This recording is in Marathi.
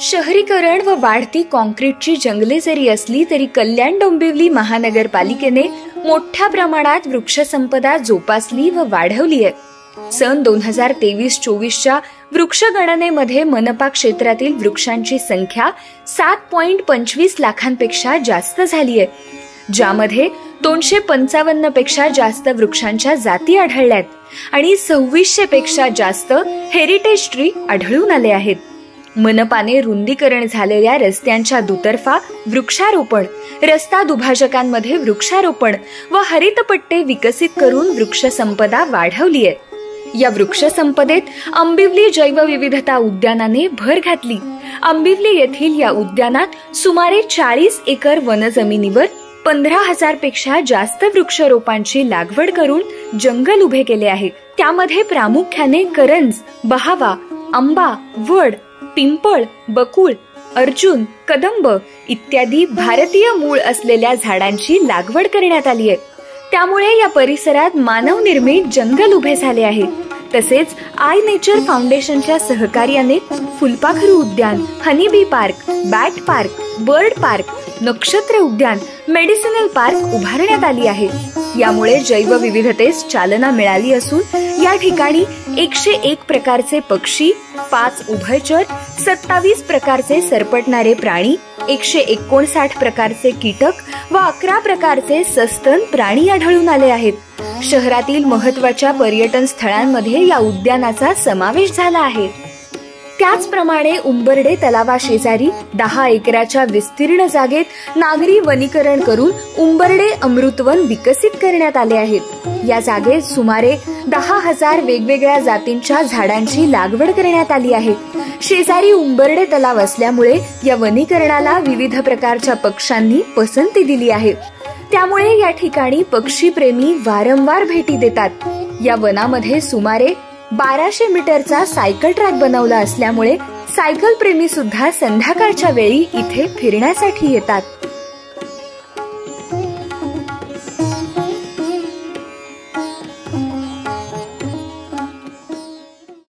शहरीकरण व वाढती कॉन्क्रीटची जंगले जरी असली तरी कल्याण डोंबिवली महानगरपालिकेने मोठ्या प्रमाणात वृक्षसंपदा जोपासली व वाढवली आहे. सन 2023-24च्या वृक्षगणनेमध्ये मनपा क्षेत्रातील वृक्षांची संख्या 7.25 लाखांपेक्षा जास्त झाली आहे, ज्यामध्ये 255 पेक्षा जास्त वृक्षांच्या जाती आढळल्यात आणि 2600 पेक्षा जास्त हेरिटेज ट्री आढळून आले आहेत. मनपाने रुंदीकरण झालेल्या रस्त्यांच्या दुतर्फा वृक्षारोपण, रस्ता दुभाजकांमध्ये वृक्षारोपण व हरितपट्टे विकसित करून वृक्षसंपदा वाढवली आहे. या वृक्षसंपदेत आंबिवली जैवविविधता उद्यानाने भर घातली. आंबिवली येथील या उद्यानात सुमारे 40 एकर वनजमिनीवर 15,000 पेक्षा जास्त वृक्षरोपांची लागवड करून जंगल उभे केले आहे. त्यामध्ये प्रामुख्याने करंज, बहावा, आंबा, वड, पिंपळ, बकुळ, अर्जुन, कदंब इत्यादी भारतीय मूळ असलेल्या झाडांची लागवड करण्यात आली आहे. त्यामुळे या परिसरात मानवनिर्मित जंगल उभे झाले आहे. तसेच आय नेचर फाउंडेशनच्या सहकार्याने फुलपाखरू उद्यान, honeybee park, bat park, bird park, नक्षत्र उद्यान, मेडिसिनल पार्क उभारण्यात आली आहे. यामुळे जैवविविधतेस चालना मिळाली असून या ठिकाणी 101 प्रकारचे पक्षी, 5 उभयचर, 27 प्रकारचे सरपटणारे प्राणी, 159 प्रकारचे कीटक व 11 प्रकारचे सस्तन प्राणी आढळून आले आहेत. शहरातील महत्त्वाच्या पर्यटन स्थळांमध्ये या उद्यानाचा समावेश झाला आहे. त्याचप्रमाणे उंबर्डे तलावाशेजारी 10 एकराच्या विस्तीर्ण जागेत नागरी वनीकरण करून उंबर्डे अमृतवन विकसित करण्यात आले आहेत. या जागेत सुमारे 10,000 वेगवेगळ्या जातींच्या झाडांची लागवड करण्यात आली आहे. शेजारी उंबर्डे तलाव असल्यामुळे या वनीकरणाला विविध प्रकारच्या पक्ष्यांनी पसंती दिली आहे. त्यामुळे या ठिकाणी पक्षीप्रेमी वारंवार भेटी देतात. या वनामध्ये सुमारे 1200 मीटरचा सायकल ट्रॅक बनवला असल्यामुळे सायकल प्रेमी सुद्धा संध्याकाळच्या वेळी इथे फिरण्यासाठी येतात.